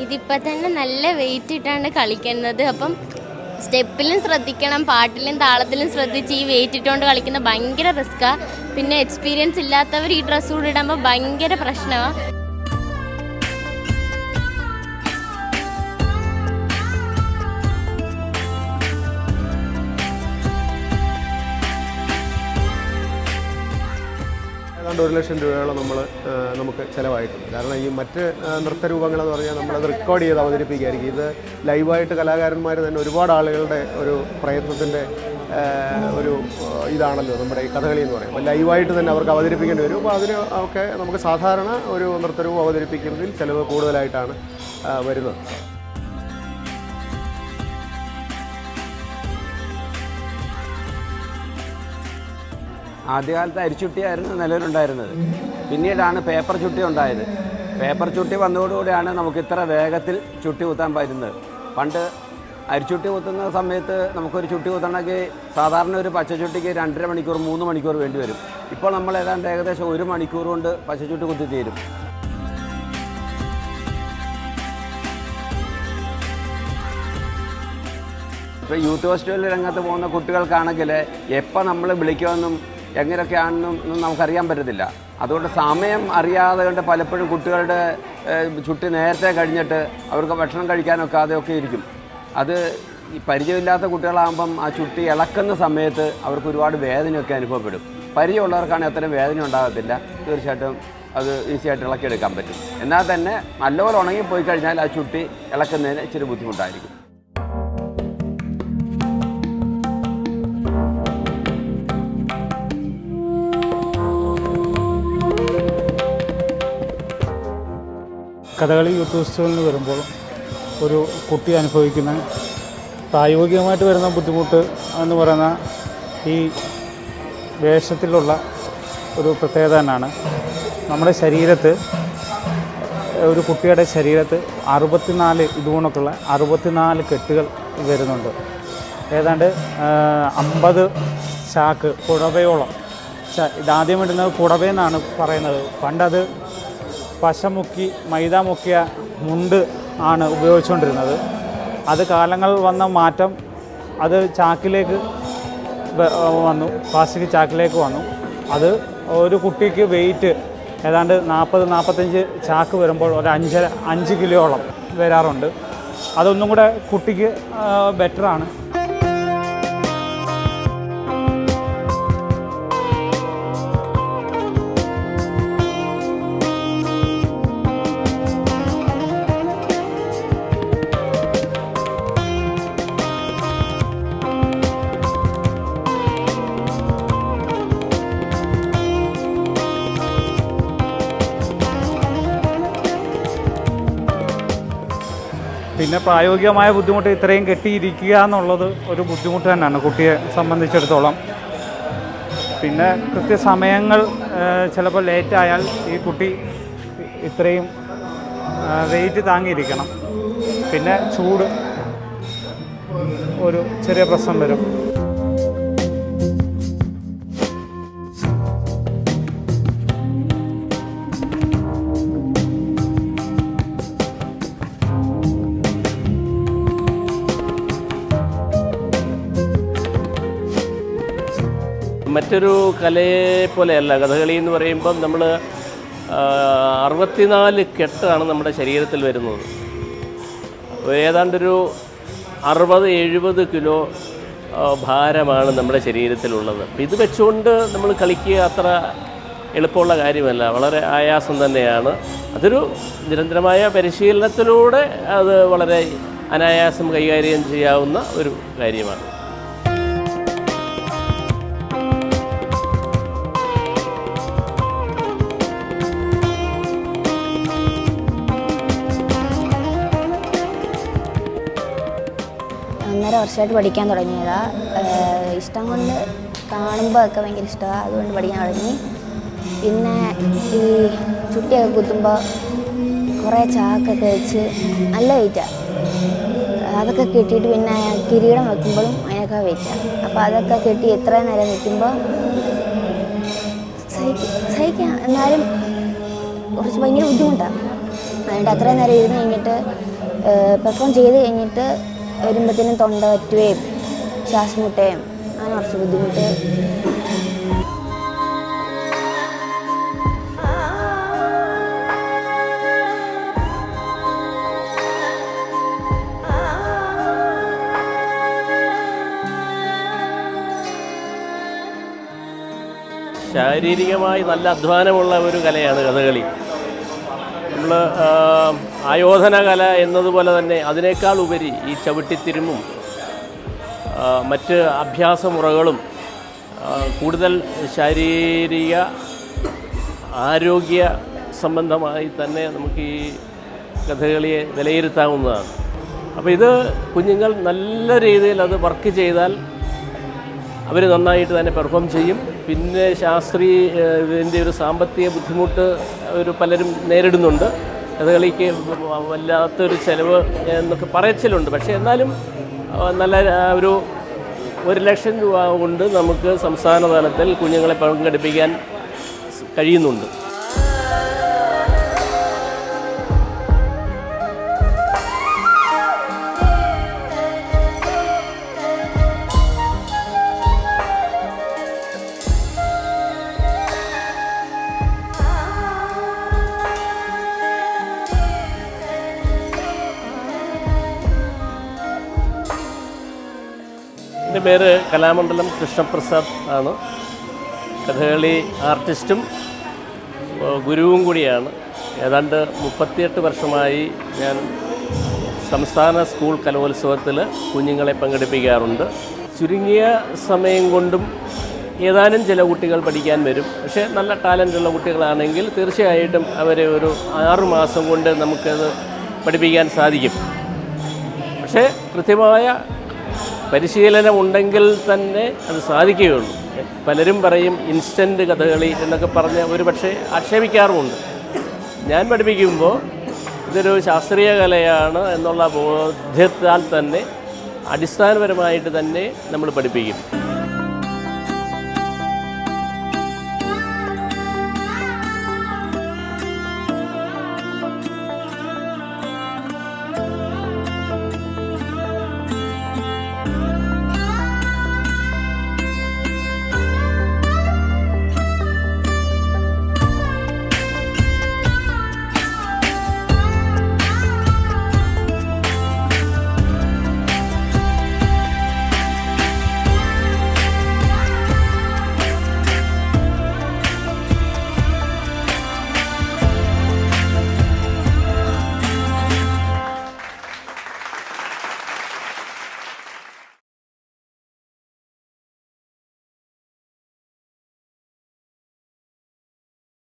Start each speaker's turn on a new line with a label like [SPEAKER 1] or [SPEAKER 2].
[SPEAKER 1] ഇതിപ്പോൾ തന്നെ നല്ല വെയിറ്റ് ഇട്ടാണ് കളിക്കുന്നത്. അപ്പം സ്റ്റെപ്പിലും ശ്രദ്ധിക്കണം, പാട്ടിലും താളത്തിലും ശ്രദ്ധിച്ച് ഈ വെയിറ്റ് ഇട്ടുകൊണ്ട് കളിക്കുന്ന ഭയങ്കര റിസ്ക്കാണ്. പിന്നെ എക്സ്പീരിയൻസ് ഇല്ലാത്തവർ ഈ ഡ്രസ്സ് കൂടി ഇടുമ്പോൾ ഭയങ്കര പ്രശ്നമാണ്.
[SPEAKER 2] ഏതാണ്ട് 1 ലക്ഷം രൂപയോളം നമുക്ക് ചിലവായിട്ടുണ്ട്. കാരണം ഈ മറ്റ് നൃത്തരൂപങ്ങളെന്ന് പറഞ്ഞാൽ നമ്മളത് റെക്കോർഡ് ചെയ്ത് അവതരിപ്പിക്കുകയായിരിക്കും. ഇത് ലൈവായിട്ട് കലാകാരന്മാർ തന്നെ ഒരുപാട് ആളുകളുടെ ഒരു പ്രയത്നത്തിൻ്റെ ഒരു ഇതാണല്ലോ നമ്മുടെ ഈ കഥകളി എന്ന് പറയുമ്പോൾ. ലൈവായിട്ട് തന്നെ അവർക്ക് അവതരിപ്പിക്കേണ്ടി വരും. അപ്പോൾ അതിന് ഒക്കെ നമുക്ക് സാധാരണ ഒരു നൃത്തരൂപം അവതരിപ്പിക്കുന്നതിൽ ചിലവ് കൂടുതലായിട്ടാണ് വരുന്നത്.
[SPEAKER 3] ആദ്യകാലത്ത് അരിച്ചുട്ടിയായിരുന്നു നിലവിലുണ്ടായിരുന്നത്. പിന്നീടാണ് പേപ്പർ ചുട്ടി ഉണ്ടായത്. പേപ്പർ ചുട്ടി വന്നതോടുകൂടിയാണ് നമുക്ക് ഇത്ര വേഗത്തിൽ ചുട്ടി കുത്താൻ പറ്റുന്നത്. പണ്ട് അരിച്ചുട്ടി കുത്തുന്ന സമയത്ത് നമുക്കൊരു ചുട്ടി കുത്തണമെങ്കിൽ സാധാരണ ഒരു പച്ചച്ചുട്ടിക്ക് 2.5 മണിക്കൂർ 3 മണിക്കൂർ വേണ്ടി വരും. ഇപ്പോൾ നമ്മൾ ഏതാണ്ട് ഏകദേശം 1 മണിക്കൂർ കൊണ്ട് പച്ചച്ചുട്ടി കുത്തി തീരും. ഇപ്പോൾ യൂത്ത് ഫെസ്റ്റിവൽ രംഗത്ത് പോകുന്ന കുട്ടികൾക്കാണെങ്കിൽ എപ്പോൾ നമ്മൾ വിളിക്കുമെന്നും എങ്ങനെയൊക്കെയാണെന്നും നമുക്കറിയാൻ പറ്റത്തില്ല. അതുകൊണ്ട് സമയം അറിയാതെ കൊണ്ട് പലപ്പോഴും കുട്ടികളുടെ ചുട്ടി നേരത്തെ കഴിഞ്ഞിട്ട് അവർക്ക് ഭക്ഷണം കഴിക്കാനൊക്കാതെയൊക്കെ ഇരിക്കും. അത് ഈ പരിചയമില്ലാത്ത കുട്ടികളാകുമ്പം ആ ചുട്ടി ഇളക്കുന്ന സമയത്ത് അവർക്ക് ഒരുപാട് വേദനയൊക്കെ അനുഭവപ്പെടും. പരിചയമുള്ളവർക്കാണെങ്കിൽ അത്രയും വേദന ഉണ്ടാകത്തില്ല. തീർച്ചയായിട്ടും അത് ഈസിയായിട്ട് ഇളക്കിയെടുക്കാൻ പറ്റും. എന്നാൽ തന്നെ നല്ലപോലെ ഉണങ്ങിപ്പോയി കഴിഞ്ഞാൽ ആ ചുട്ടി ഇളക്കുന്നതിന് ഇച്ചിരി ബുദ്ധിമുട്ടായിരിക്കും.
[SPEAKER 4] കഥകളി യൂത്ത് ഫെസ്റ്റിവലിന് വരുമ്പോൾ ഒരു കുട്ടി അനുഭവിക്കുന്ന പ്രായോഗികമായിട്ട് വരുന്ന ബുദ്ധിമുട്ട് എന്ന് പറയുന്ന ഈ വേഷത്തിലുള്ള ഒരു പ്രത്യേകത തന്നെയാണ്. നമ്മുടെ ശരീരത്ത്, ഒരു കുട്ടിയുടെ ശരീരത്ത് 64 ഇതുകൊണ്ടൊക്കെയുള്ള 64 കെട്ടുകൾ വരുന്നുണ്ട്. ഏതാണ്ട് 50 ചാക്ക് പുടവയോളം. ഇതാദ്യം ഇടുന്നത് പുടവയെന്നാണ് പറയുന്നത്. പണ്ടത് പശ മുക്കി മൈദ മുക്കിയ മുണ്ട് ആണ് ഉപയോഗിച്ചുകൊണ്ടിരുന്നത്. അത് കാലങ്ങൾ വന്ന മാറ്റം അത് ചാക്കിലേക്ക് വന്നു, പ്ലാസ്റ്റിക് ചാക്കിലേക്ക് വന്നു. അത് ഒരു കുട്ടിക്ക് വെയിറ്റ് ഏതാണ്ട് 40-45 ചാക്ക് വരുമ്പോൾ ഒരു 5 കിലോയോളം വരാറുണ്ട്. അതൊന്നും കൂടെ കുട്ടിക്ക് ബെറ്ററാണ്. പിന്നെ പ്രായോഗികമായ ബുദ്ധിമുട്ട് ഇത്രയും കെട്ടിയിരിക്കുക എന്നുള്ളത് ഒരു ബുദ്ധിമുട്ട് തന്നെയാണ് കുട്ടിയെ സംബന്ധിച്ചിടത്തോളം. പിന്നെ കൃത്യസമയങ്ങൾ ചിലപ്പോൾ ലേറ്റായാൽ ഈ കുട്ടി ഇത്രയും വെയിറ്റ് താങ്ങിയിരിക്കണം. പിന്നെ ചൂട് ഒരു ചെറിയ പ്രശ്നം വരും.
[SPEAKER 5] മറ്റൊരു കലയെ പോലെയല്ല കഥകളി എന്ന് പറയുമ്പം നമ്മൾ 64 കെട്ടാണ് നമ്മുടെ ശരീരത്തിൽ വരുന്നത്. ഏതാണ്ടൊരു 60-70 കിലോ ഭാരമാണ് നമ്മുടെ ശരീരത്തിലുള്ളത്. അപ്പം ഇത് വെച്ചുകൊണ്ട് നമ്മൾ കളിക്കുക അത്ര എളുപ്പമുള്ള കാര്യമല്ല, വളരെ ആയാസം തന്നെയാണ്. അതൊരു നിരന്തരമായ പരിശീലനത്തിലൂടെ അത് വളരെ അനായാസം കൈകാര്യം ചെയ്യാവുന്ന ഒരു കാര്യമാണ്.
[SPEAKER 6] വർഷമായിട്ട് പഠിക്കാൻ തുടങ്ങിയതാണ്. ഇഷ്ടം കൊണ്ട് കാണുമ്പോൾ ഒക്കെ ഭയങ്കര ഇഷ്ടമാണ്, അതുകൊണ്ട് പഠിക്കാൻ തുടങ്ങി. പിന്നെ ഈ ചുട്ടിയൊക്കെ കുത്തുമ്പോൾ കുറേ ചാക്കൊക്കെ വെച്ച് നല്ല വെയിറ്റാണ്. അതൊക്കെ കെട്ടിയിട്ട് പിന്നെ കിരീടം വെക്കുമ്പോഴും അതിനൊക്കെ വെയിറ്റാണ്. അപ്പോൾ അതൊക്കെ കെട്ടി എത്ര നേരം നിൽക്കുമ്പോൾ സഹിക്കാം, എന്നാലും കുറച്ച് ഭയങ്കര ബുദ്ധിമുട്ടാണ്. അതുകൊണ്ട് അത്രയും നേരം ഇരുന്ന് കഴിഞ്ഞിട്ട് പെർഫോം ചെയ്ത് കഴിഞ്ഞിട്ട് വരുമ്പോഴത്തേനും തൊണ്ട വറ്റുകയും ശ്വാസം മുട്ടുകയും അങ്ങനെ കുറച്ച് ബുദ്ധിമുട്ട്.
[SPEAKER 5] ശാരീരികമായി നല്ല അധ്വാനമുള്ള ഒരു കലയാണ് കഥകളി. നമ്മൾ ആയോധന കല എന്നതുപോലെ തന്നെ അതിനേക്കാൾ ഉപരി ഈ ചവിട്ടിത്തിരുമും മറ്റ് അഭ്യാസമുറകളും കൂടുതൽ ശാരീരിക ആരോഗ്യ സംബന്ധമായി തന്നെ നമുക്ക് ഈ കഥകളിയെ വിലയിരുത്താവുന്നതാണ്. അപ്പോൾ ഇത് കുഞ്ഞുങ്ങൾ നല്ല രീതിയിൽ അത് വർക്ക് ചെയ്താൽ അവർ നന്നായിട്ട് തന്നെ പെർഫോം ചെയ്യും. പിന്നെ ഇതിൻ്റെ ഒരു സാമ്പത്തിക ബുദ്ധിമുട്ട് പലരും നേരിടുന്നുണ്ട്. കഥകളിക്ക് വല്ലാത്തൊരു ചിലവ് എന്നൊക്കെ പറയച്ചിലുണ്ട്. പക്ഷേ എന്നാലും നല്ല ഒരു 1,00,000 രൂപ കൊണ്ട് നമുക്ക് സംസ്ഥാന തലത്തിൽ കുഞ്ഞുങ്ങളെ പങ്കെടുപ്പിക്കാൻ കഴിയുന്നുണ്ട്. എൻ്റെ പേര് കലാമണ്ഡലം കൃഷ്ണപ്രസാദ് ആണ്. കഥകളി ആർട്ടിസ്റ്റും ഗുരുവും കൂടിയാണ്. ഏതാണ്ട് 38 വർഷമായി ഞാൻ സംസ്ഥാന സ്കൂൾ കലോത്സവത്തിൽ കുഞ്ഞുങ്ങളെ പങ്കെടുപ്പിക്കാറുണ്ട്. ചുരുങ്ങിയ സമയം കൊണ്ടും ഏതാനും ചില കുട്ടികൾ പഠിക്കാൻ വരും. പക്ഷേ നല്ല ടാലൻ്റുള്ള കുട്ടികളാണെങ്കിൽ തീർച്ചയായിട്ടും അവരെ ഒരു 6 മാസം കൊണ്ട് നമുക്കത് പഠിപ്പിക്കാൻ സാധിക്കും. പക്ഷേ കൃത്യമായ പരിശീലനം ഉണ്ടെങ്കിൽ തന്നെ അത് സാധിക്കുകയുള്ളൂ. പലരും പറയും ഇൻസ്റ്റൻറ്റ് കഥകളി എന്നൊക്കെ പറഞ്ഞ് ഒരു പക്ഷേ ആക്ഷേപിക്കാറുമുണ്ട്. ഞാൻ പഠിപ്പിക്കുമ്പോൾ ഇതൊരു ശാസ്ത്രീയ കലയാണ് എന്നുള്ള ബോധ്യത്താൽ തന്നെ അടിസ്ഥാനപരമായിട്ട് തന്നെ നമ്മൾ പഠിപ്പിക്കും.